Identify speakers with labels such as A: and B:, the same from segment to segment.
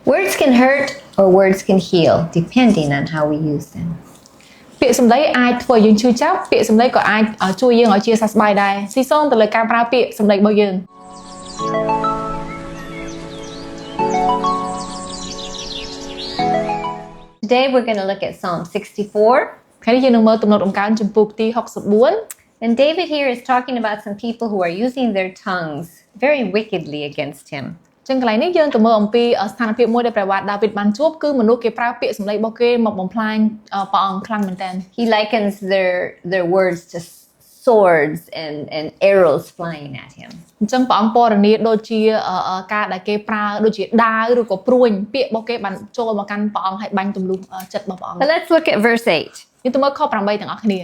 A: Words can hurt or words can heal, depending on how we use them.
B: ពាក្យសម្ដីអាចធ្វើឲ្យយើងឈឺចាប់ពាក្យសម្ដីក៏អាចជួយយើងឲ្យជាសះស្បើយដែរស៊ីសងទៅលើការប្រើពាក្យសម្ដីរបស់យើង
A: Today we're going to look at Psalm 64.
B: ថ្ងៃនេះយើងនឹងមើលទំនុកដំកើងចំពោះទី64
A: And David here is talking about some people who are using their tongues very wickedly against him.
B: ចឹងកន្លែងនេះយើងទៅមើលអំពីស្ថានភាពមួយដែលព្រះបាទដាវីតបានជួបគឺមនុស្សគេប្រើពាក្យសម្ដីរបស់គេមកបំផ្លាញព្រះអង្គខ្លាំងមែនទែន
A: He likens their words to swords and arrows flying at him.
B: អញ្ចឹងព្រះអង្គពណ៌នាដូចជាការដែលគេប្រើដូចជាដាវឬក៏ព្រួញពាក្យរបស់គេបានចូលមកកាន់ព្រះអង្គឲ្យបាញ់ទម្លុះចិត្តរបស់ព្រះអង្គ
A: But let's look at verse 8.
B: យើងទៅមើលខ8ទាំងអស់គ្នា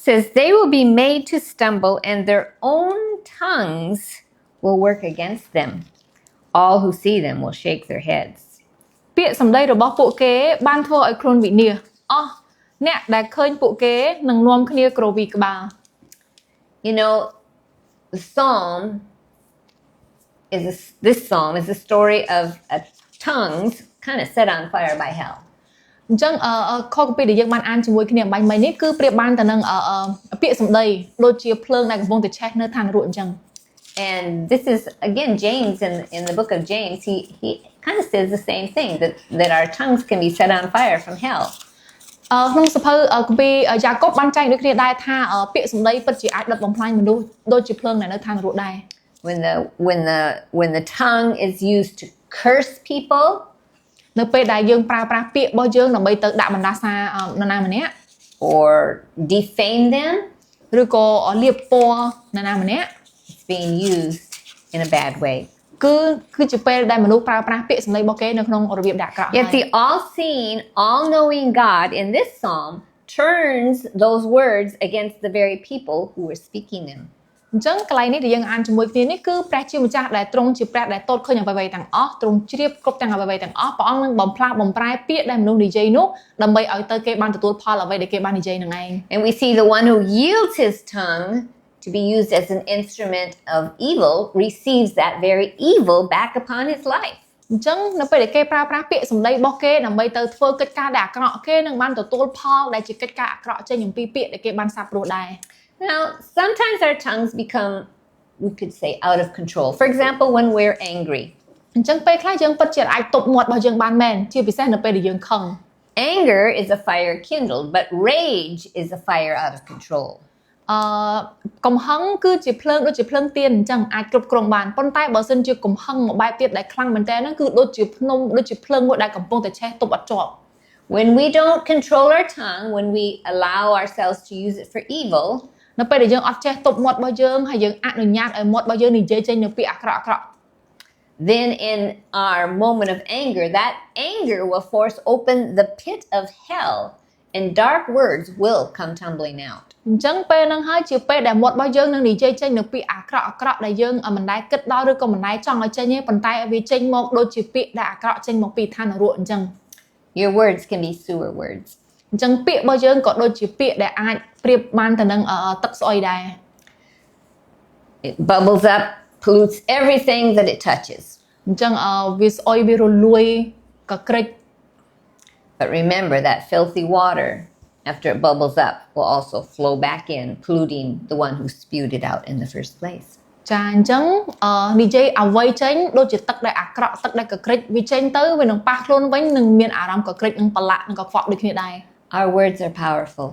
A: Says they will be made to stumble and their own tongues will work against them. All who see them will shake their heads.
B: ពាក្យសម្ដីរបស់ពួកគេបានធ្វើឲ្យខ្លួនវិនាសអស់អ្នកដែលឃើញពួកគេនឹងនាំគ្នាក្រវីក្បាល
A: You know, the psalm this psalm is the story of tongues kind of set on fire by hell.
B: អញ្ចឹងខគម្ពីរដែលយើងបានអានជាមួយគ្នាបាញ់មិញនេះគឺប្រៀបបានទៅនឹងពាក្យសម្ដីដូចជាភ្លើងដែលកំពុងតែឆេះនៅឋាននរកអញ្ចឹង
A: And this is again James in the book of James he kind of says the same thing that our tongues can be set on fire from hell.
B: ក្នុងសភៅគម្ពីរយ៉ាកុបបានចែងដូចគ្នាដែរថាពាក្យសម្ដីពិតជាអាចដុតបំផ្លាញមនុស្សដូចជាភ្លើងដែលនៅឋាននរកដែរ
A: When the tongue is used to curse people
B: នៅពេលដែលយើងប្រើប្រាស់ពាក្យរបស់យើងដើម្បីទៅដាក់បណ្ដាសានរណាម្នាក់
A: or defame them
B: ឬក៏លាបពណ៌នរណាម្នាក់
A: it's being used in a bad way.
B: គឺជាពេលដែលមនុស្សប្រើប្រាស់ពាក្យសម្ដីរបស់គេនៅក្នុងរបៀបដែលអាក្រក់
A: Yet the all-seeing, all-knowing God in this psalm turns those words against the very people who were speaking them.
B: អញ្ចឹងកន្លែងនេះដែលយើងអានជាមួយគ្នានេះគឺព្រះជាម្ចាស់ដែលទ្រង់ជាព្រះដែលទតឃើញអ្វីៗទាំងអស់ទ្រង់ជ្រាបគ្រប់ទាំងអ្វីៗទាំងអស់ព្រះអង្គនឹងបំផ្លាស់បំប្រែពាក្យដែលមនុស្សនិយាយនោះដើម្បីឲ្យទៅគេបានទទួលផលអ្វីដែលគេបាននិយាយនឹងឯង
A: And we see the one who yields his tongue to be used as an instrument of evil receives that very evil back upon his life.
B: អញ្ចឹងនៅពេលដែលគេប្រើប្រាស់ពាក្យសម្ដីរបស់គេដើម្បីទៅធ្វើកិច្ចការដែលអាក្រក់គេនឹងបានទទួលផលដែលជាកិច្ចការអាក្រក់ចេញអំពីពាក្យដែលគេបានសាបព្រោះដែរ
A: Now, sometimes our tongues become, we could say, out of control. For example, when we're angry.
B: អញ្ចឹងពេលខ្លះយើងពិតជាអាចទប់មាត់របស់យើងបានមែនជាពិសេសនៅពេលដែលយើងខឹង
A: Anger is a fire kindled, but rage is a fire out of control.
B: កំហឹងគឺជាភ្លើងដូចជាភ្លើងទៀនអញ្ចឹងអាចគ្រប់គ្រងបានប៉ុន្តែបើសិនជាកំហឹងមួយបែបទៀតដែលខ្លាំងមែនតើហ្នឹងគឺដូចជាភ្នំដូចជាភ្លើងមួយដែលកំពុងតែឆេះទប់អត់ជាប់
A: When we don't control our tongue, when we allow ourselves to use it for evil,
B: នៅពេលដែលយើងអត់ចេះទប់មាត់របស់យើងហើយយើងអនុញ្ញាតឲ្យមាត់របស់យើងនិយាយចេញនៅពាក្យអាក្រក់ៗ
A: then in our moment of anger, that anger will force open the pit of hell and dark words will come tumbling out.
B: អញ្ចឹងពេលហ្នឹងហើយជាពេលដែលមាត់របស់យើងនឹងនិយាយចេញនៅពាក្យអាក្រក់ៗដែលយើងមិនដែលគិតដល់ឬក៏មិនដែលចង់ឲ្យចេញទេប៉ុន្តែវាចេញមកដូចជាពាក្យដែលអាក្រក់ចេញមកពីឋាននរកអញ្ចឹង
A: Your words can be sewer words.
B: អញ្ចឹងពាក្យរបស់យើងក៏ដូចជាពាក្យដែលអាចប្រៀបបានទៅនឹងទឹកស្អុយដែរ
A: It bubbles up, pollutes everything that it touches.
B: អញ្ចឹងវាស្អុយវារលួយកក្រិច
A: But remember that filthy water, after it bubbles up, will also flow back in, polluting the one who spewed it out in the first place.
B: ចាអញ្ចឹងនិយាយអ្វីចេញដូចជាទឹកដែលអាក្រក់ទឹកដែលកក្រិចវាចេញទៅវានឹងប៉ះខ្លួនវិញនឹងមានអារម្មណ៍កក្រិចនឹងប្រឡាក់នឹងកខ្វក់ដូចគ្នាដែរ
A: Our words are powerful.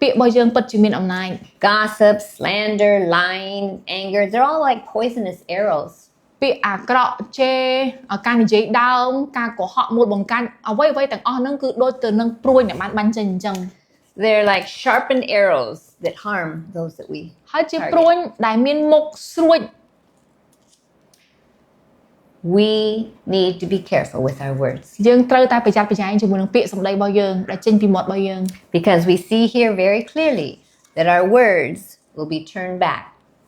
B: ពាក្យរបស់យើងពិតជាមានអំណាច
A: Gossip, slander, lying, anger, they're all like poisonous arrows.
B: ពាក្យអាក្រក់ជេរការនិយាយដើមការកុហកមួយបង្កាច់អ្វីៗទាំងអស់ហ្នឹងគឺដូចទៅនឹងព្រួយដែលបានបាញ់ចេញអញ្ចឹង
A: They're like sharpened arrows that harm those that we
B: ហើយជាព្រួយដែលមានមុខស្រួច
A: We need to be careful with our words.
B: យើងត្រូវតែប្រយ័ត្នប្រយែងជាមួយនឹងពាក្យសម្ដីរបស់យើងដែលចេញពីមាត់របស់យើង
A: Because we see here very clearly that our words will be turned back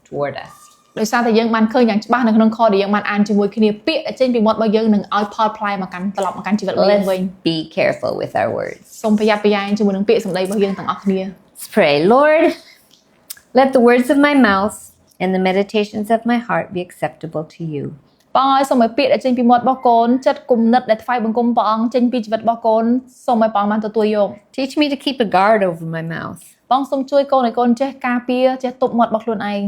A: toward us.
B: ដោយសារតែយើងបានឃើញយ៉ាងច្បាស់នៅក្នុងខដែលយើងបានអានជាមួយគ្នាពាក្យដែលចេញពីមាត់របស់យើងនឹងឲ្យផលផ្លែមកកាន់ត្រឡប់មកកាន់ជីវិតរបស់យើងវិញ
A: Be careful with our words.
B: សូមប្រយ័ត្នប្រយែងជាមួយនឹងពាក្យសម្ដីរបស់យើងទាំងអស់គ្នា
A: Let's pray. Lord, let the words of my mouth and the meditations of my heart be acceptable to you.
B: បងឲ្យសូមឲ្យពាក្យដែលចេញពីមាត់របស់កូនចិត្តគំនិតដែលថ្វាយបង្គំព្រះអង្គចេញពីជីវិតរបស់កូនសូមឲ្យព្រះអង្គបានទទួលយក
A: Teach me to keep a guard over my mouth.
B: បងសូមជួយកូនឲ្យកូនចេះការពារចេះទប់មាត់របស់ខ្លួនឯង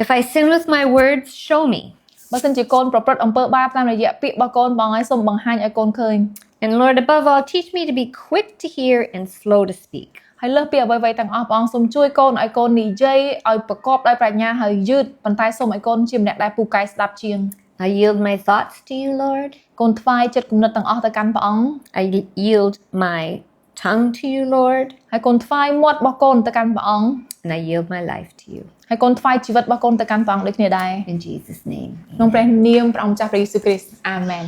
A: If I sin with my words, show me.
B: បើសិនជាកូនប្រព្រឹត្តអំពើបាបតាមរយៈពាក្យរបស់កូនបងឲ្យសូមបង្ហាញឲ្យកូនឃើញ
A: And Lord, above all, teach me to be quick to hear and slow to speak.
B: ហើយលើសពីអ្វីៗទាំងអស់ព្រះអង្គសូមជួយកូនឲ្យកូននិយាយឲ្យប្រកបដោយប្រាជ្ញាហើយយឺតប៉ុន្តែសូមឲ្យកូនជាម្នាក់ដែលពូកែស្ដាប់ជាង
A: I yield my thoughts to you, Lord.
B: កូនថ្វាយចិត្តគំនិតទាំងអស់ទៅកាន់ព្រះអង្គ
A: I yield my tongue to you, Lord.
B: ហើយកូនថ្វាយមាត់របស់កូនទៅកាន់ព្រះអង្គ
A: And I yield my life to you.
B: ហើយកូនថ្វាយជីវិតរបស់កូនទៅកាន់ព្រះអង្គដូចគ្នាដែរ
A: In Jesus' name.
B: ក្នុងព្រះនាមព្រះអង្គម្ចាស់ព្រះយេស៊ូវគ្រីស្ទអាមែន